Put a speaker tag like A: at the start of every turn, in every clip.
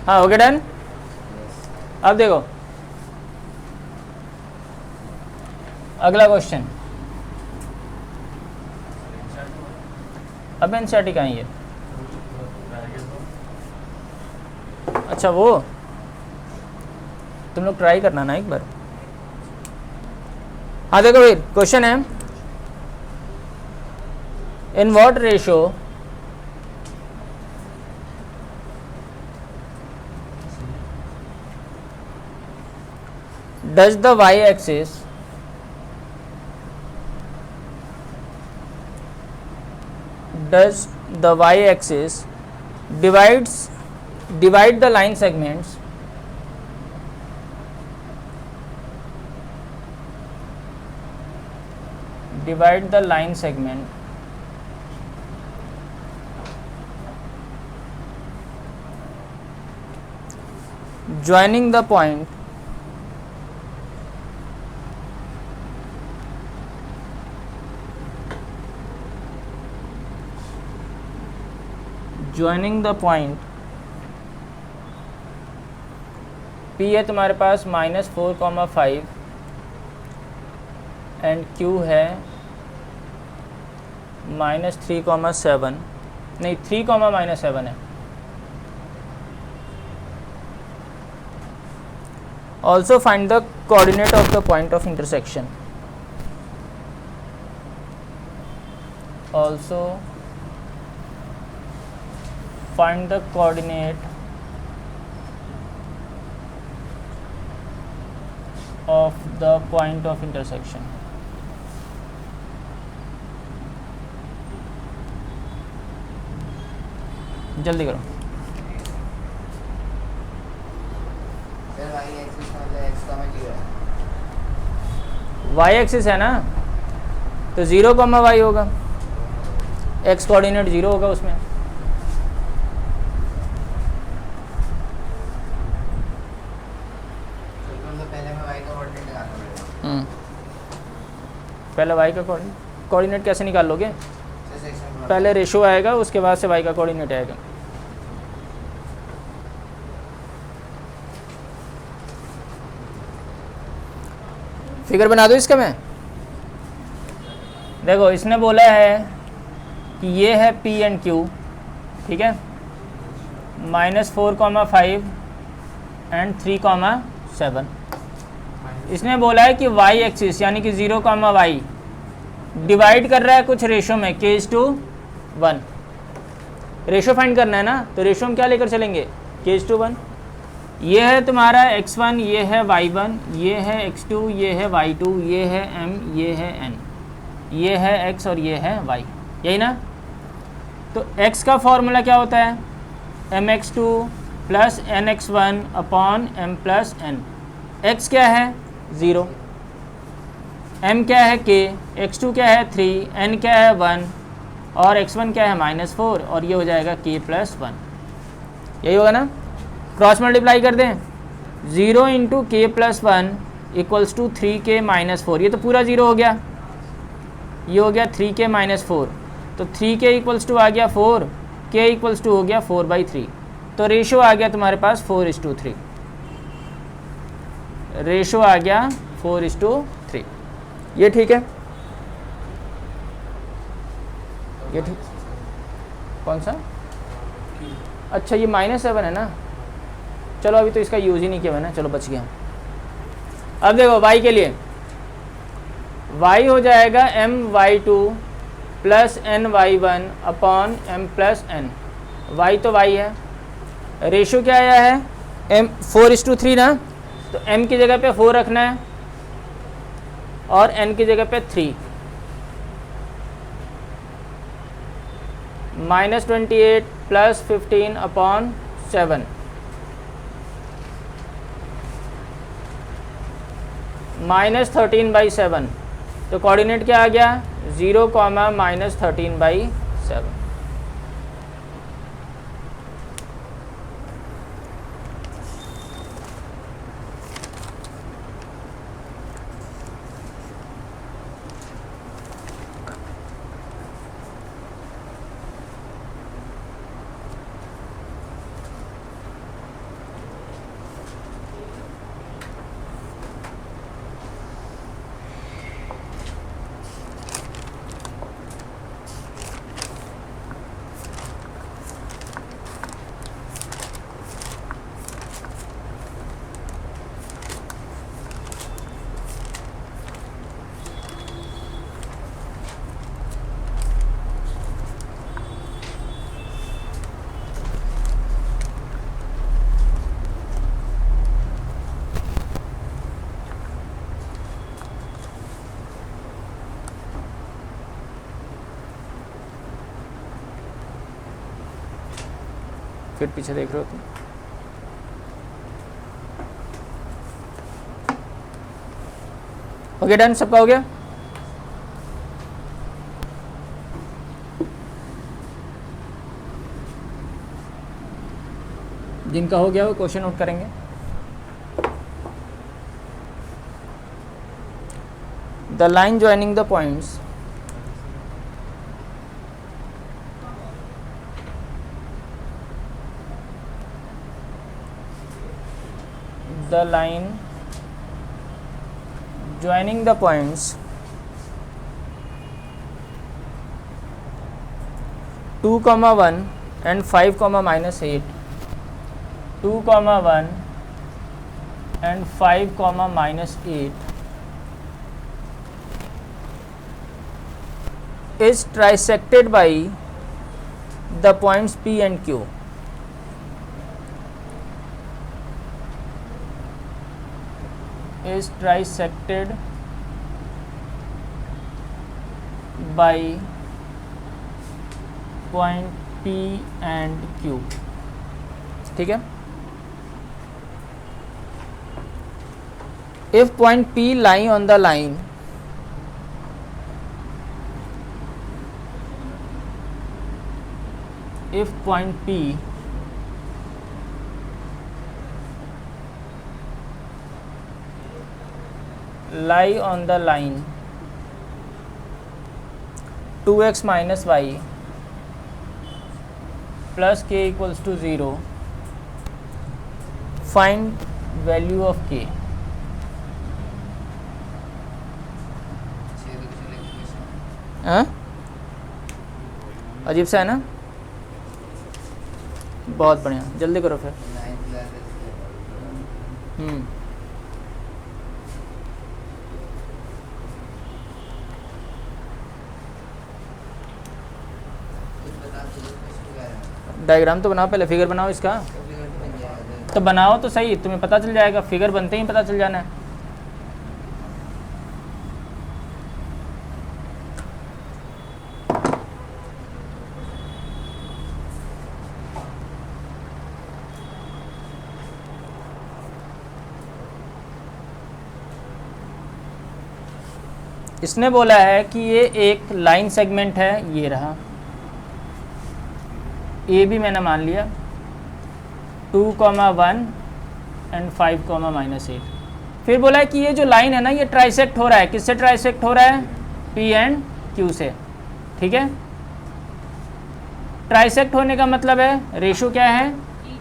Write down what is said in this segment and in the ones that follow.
A: हाँ हो गया डन। अब देखो अगला क्वेश्चन। अब एनसीईआरटी कहाँ है? अच्छा वो तुम लोग ट्राई करना ना एक बार। हाँ देखो फिर क्वेश्चन है, in what ratio does the y-axis divide the line segments joining the point P है तुम्हारे पास -4,5 एंड Q है -3,7 नहीं 3,-7 है। Also find the coordinate of the point of intersection. Also find the coordinate of the point of intersection. जल्दी करो। y axis है ना, तो 0,y होगा, x कोऑर्डिनेट 0 होगा उसमें। पहले y का कोऑर्डिनेट कैसे निकाल लोगे? पहले रेशो आएगा, उसके बाद से y का कोऑर्डिनेट आएगा। फिगर बना दो इसका मैं। देखो इसने बोला है कि ये है P एंड Q, ठीक है, -4,5 एंड 3,7। इसने बोला है कि y एक्सिस यानी कि 0,y डिवाइड कर रहा है कुछ रेशो में k:1। रेशो फाइंड करना है ना, तो रेशो में क्या लेकर चलेंगे? k:1। ये है तुम्हारा x1, ये है y1, ये है x2, ये है y2, ये है m, ये है n, ये है x और ये है y, यही ना। तो x का फॉर्मूला क्या होता है? mx2 plus nx1 upon m plus n। x क्या है? 0, m क्या है? k, x2 क्या है? 3, n क्या है? 1 और x1 क्या है? -4 और ये हो जाएगा k + 1, यही होगा ना। क्रॉस मल्टीप्लाई कर दें, 0 × k + 1 = 3k - 4। ये तो पूरा 0 हो गया, ये हो गया 3k - 4, तो 3k = आ गया 4, k = हो गया 4/3। तो रेशो आ गया तुम्हारे पास 4:3, रेशो आ गया 4:3। ये ठीक है, ये ठीक। कौन सा? अच्छा ये -7 है ना, चलो अभी तो इसका यूज़ ही नहीं किया मैंने, चलो बच गया। अब देखो y के लिए, y हो जाएगा my2 plus ny1 upon m plus n। y तो y है, रेशो क्या आया है? m 4:3 ना, तो m की जगह पे 4 रखना है और n की जगह पे 3। -28 प्लस 15 अपॉन 7, -13/7। तो कोऑर्डिनेट क्या आ गया? 0, -13/7। फिर पीछे देख रहे हो तुम। ओके डन, सबका हो गया। जिनका हो गया वो क्वेश्चन नोट करेंगे। The line joining the points the line joining the points 2, 1 and 5, -8, 2, 1 and 5, -8 is trisected by the points P and Q. Is trisected by point P and Q. ठीक है। If point P lie on the line if point P lie on the line 2x minus y plus k equals to 0, find value of k. हाँ अजीब सा है ना, बहुत बढ़िया, जल्दी करो फिर। डायग्राम तो बनाओ, पहले फिगर बनाओ इसका। तो बनाओ तो सही, तुम्हें पता चल जाएगा, फिगर बनते ही पता चल जाना है। इसने बोला है कि ये एक लाइन सेगमेंट है, ये रहा, ए भी मैंने मान लिया, 2, 1 एंड 5, -8। फिर बोला है कि ये जो लाइन है ना, ये ट्राइसेक्ट हो रहा है, किससे ट्राइसेक्ट हो रहा है? पी एंड क्यू से। ठीक है, ट्राइसेक्ट होने का मतलब है रेशो क्या है?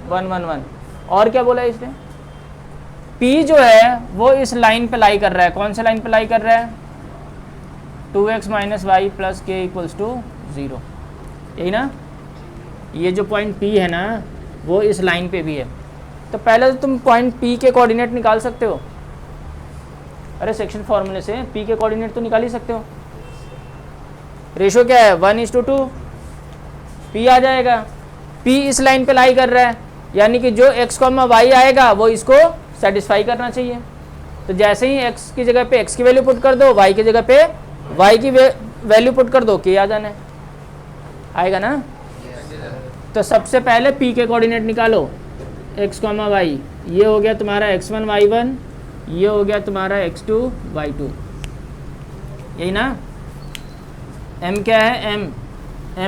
A: 1, 1, 1। और क्या बोला है इसने? पी जो है वो इस लाइन पे लाई कर रहा है। कौन से लाइन पे लाई कर रहा है? 2x - y plus k = 0, यही ना? ये जो पॉइंट P है ना, वो इस लाइन पे भी है। तो पहले तो तुम पॉइंट P के कोऑर्डिनेट निकाल सकते हो। अरे सेक्शन फॉर्मूले से P के कोऑर्डिनेट तो निकाल ही सकते हो। रेशो क्या है? 1:2, P आ जाएगा। P इस लाइन पे लाई कर रहा है, यानी कि जो x, y आएगा वो इसको सेटिस्फाई करना चाहिए। तो जैसे ही x की जगह पे x की वैल्यू पुट कर दो, y की जगह पे y की वैल्यू पुट कर दो, k आ जाना है, आएगा ना? तो सबसे पहले P के कोऑर्डिनेट निकालो, x, y। ये हो गया तुम्हारा x1, y1, ये हो गया तुम्हारा x2, y2, यही ना? m क्या है?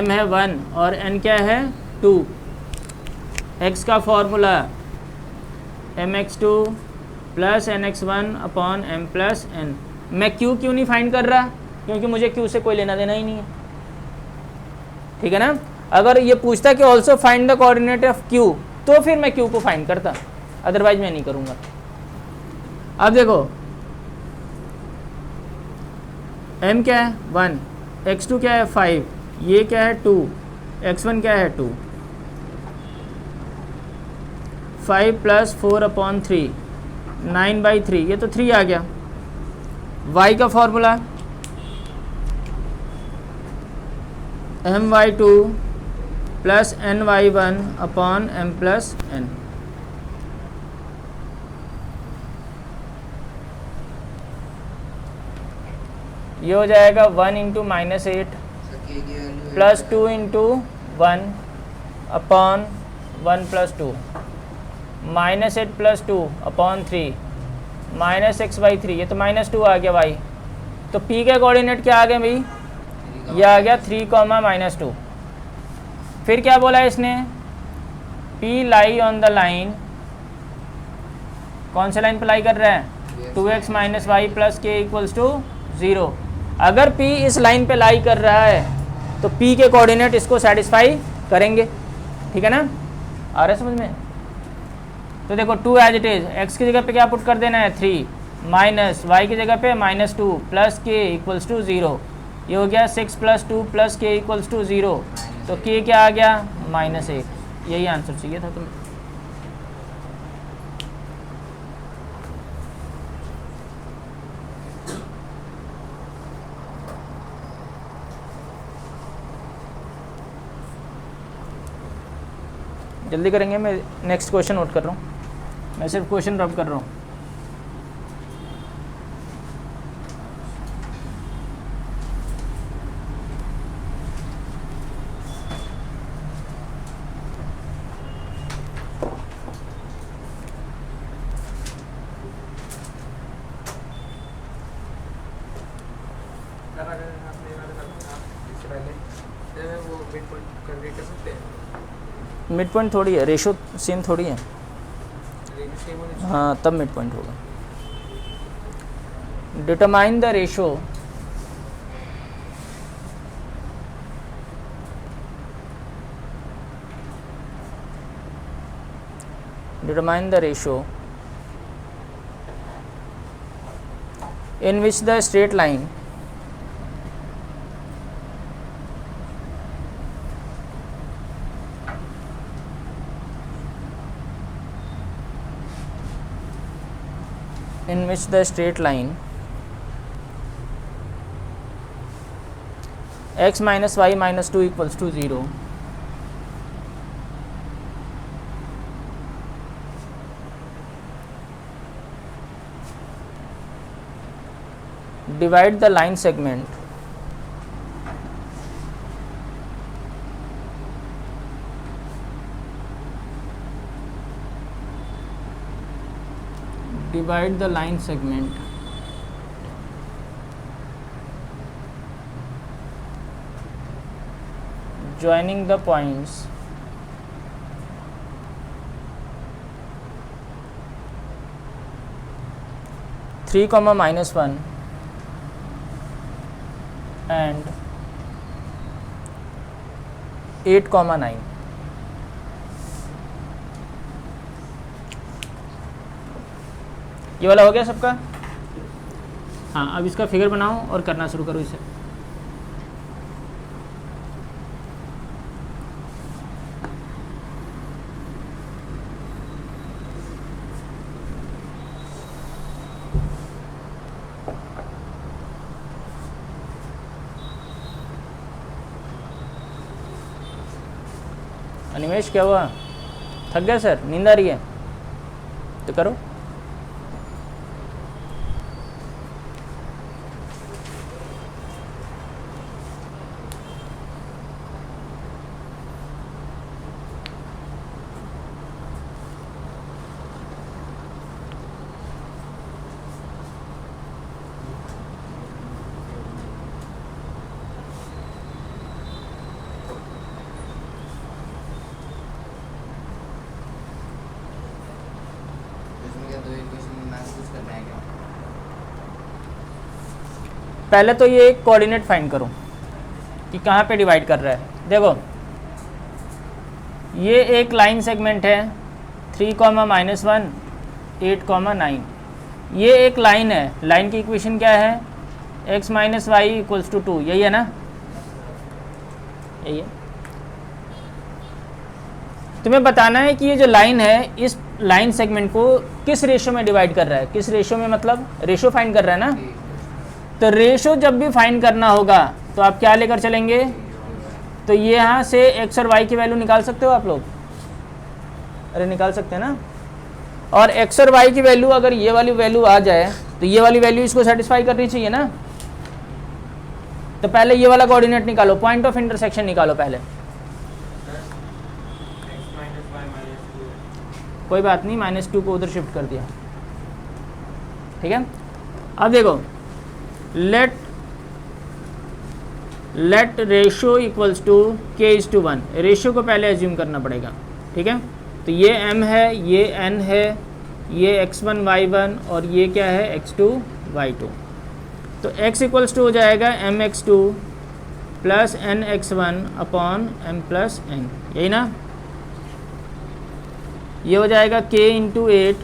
A: m है 1 और n क्या है? 2। x का formula mx2 + nx1 / m + n। मैं q क्यों नहीं फाइंड कर रहा? क्योंकि मुझे q से कोई लेना देना ही नहीं है। ठीक है ना? अगर ये पूछता कि also find the coordinate of q, तो फिर मैं q को फाइंड करता, अदरवाइज मैं नहीं करूँगा। अब देखो m क्या है? 1, x2 क्या है? 5, ये क्या है? 2, x1 क्या है? 2। 5 + 4/3, 9/3, ये तो 3 आ गया। y का formula my2 + ny1 / m + n। ये हो जाएगा 1 × -8 + 2 × 1 / 1 + 2 -8 + 2 अपॉन 3 -x/3, ये तो -2 आ गया भाई। तो p के कोऑर्डिनेट क्या आ गए भाई, ये आ गया 3, -2। फिर क्या बोला इसने, p lie on the line, कौन से लाइन पर लाई कर रहा है, 2x - y + k = 0। अगर p इस लाइन पे लाई कर रहा है तो p के कोऑर्डिनेट इसको सेटिस्फाई करेंगे, ठीक है ना, आ रहा है समझ में। तो देखो 2 एज इट इज, x की जगह पे क्या पुट कर देना है 3, माइनस y की जगह पे -2 + k = 0। ये हो गया 6 + 2 + k = 0। तो k क्या आ गया, -1। यही आंसर चाहिए था तुम्हें। जल्दी करेंगे, मैं नेक्स्ट क्वेश्चन नोट कर रहा हूँ, मैं सिर्फ क्वेश्चन रब कर रहा हूँ। मिड पॉइंट थोड़ी है, रेशो सेम थोड़ी है, हाँ तब मिड पॉइंट होगा। Determine the ratio in which the straight line x - y - 2 = 0 divide the line segment joining the points (3, -1) and 8, 9। ये वाला हो गया सबका। हाँ, अब इसका फिगर बनाओ और करना शुरू करो इसे। अनिमेश क्या हुआ, थक गए सर, नींद आ रही है, तो करो। पहले तो ये एक कोऑर्डिनेट फाइंड करो कि कहाँ पे डिवाइड कर रहा है। देखो ये एक लाइन सेगमेंट है 3, -1, 8, 9। ये एक लाइन है, लाइन की इक्वेशन क्या है, x - y = 2, यही है ना, यही है। तुम्हें बताना है कि ये जो लाइन है इस लाइन सेगमेंट को किस रेशो में डिवाइड कर रहा है, किस रेशो में, मतलब रेशो फाइंड कर रहा है ना। तो रेशो जब भी फाइंड करना होगा तो आप क्या लेकर चलेंगे, तो ये यहाँ से x और y की वैल्यू निकाल सकते हो आप लोग, अरे निकाल सकते हैं ना। और x और y की वैल्यू अगर ये वाली वैल्यू आ जाए तो ये वाली वैल्यू इसको सेटिस्फाई करनी चाहिए ना। तो पहले ये वाला कोऑर्डिनेट निकालो, पॉइंट ऑफ इंटरसेक्शन निकालो पहले। कोई बात नहीं, -2 को उधर शिफ्ट कर दिया, ठीक है। अब देखो let ratio equals to k:1, ratio को पहले एज्यूम करना पड़ेगा, ठीक है। तो ये m है, ये n है, ये x1 y1 और ये क्या है x2 y2। तो x इक्वल्स टू हो जाएगा mx2 plus nx1 upon m plus n, यही ना। ये हो जाएगा k into 8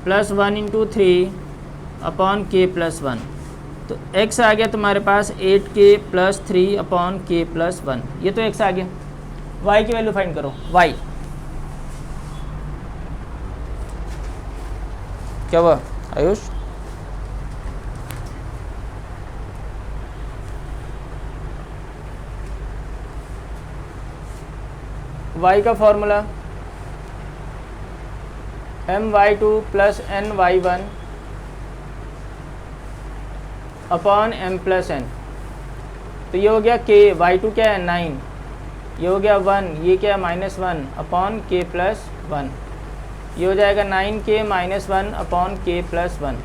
A: plus 1 into 3 upon k plus 1। तो x आ गया तुम्हारे पास 8k plus 3 upon k plus 1, ये तो x आ गया। y की वैल्यू फाइंड करो, y क्या हुआ आयुष? y का formula my2 plus ny1 upon m plus n। तो ये हो गया k, y2 क्या है 9, ये हो गया 1, ये क्या है -1 अपॉन k प्लस 1, ये हो जाएगा 9k - 1 अपॉन k प्लस 1।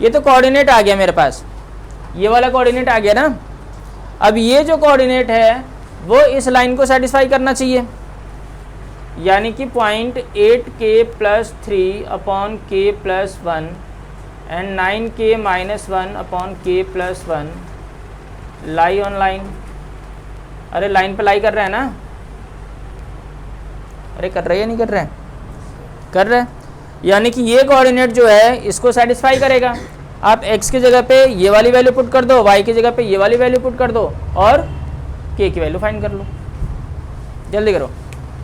A: ये तो कोऑर्डिनेट आ गया मेरे पास, ये वाला कोऑर्डिनेट आ गया ना। अब ये जो कोऑर्डिनेट है वो इस लाइन को सेटिस्फाई करना चाहिए, यानी कि point 8k plus 3 upon k plus 1 and 9k - 1 upon k plus 1 lie on line. अरे लाइन पे लाई कर रहा है ना, अरे कर रहे हैं या नहीं कर रहे हैं? कर रहे हैं, यानी कि ये कोऑर्डिनेट जो है इसको सेटिस्फाई करेगा। आप x की जगह पे ये वाली वैल्यू पुट कर दो, y की जगह पे ये वाली वैल्यू पुट कर दो और k की वैल्यू फाइंड कर लो, जल्दी करो।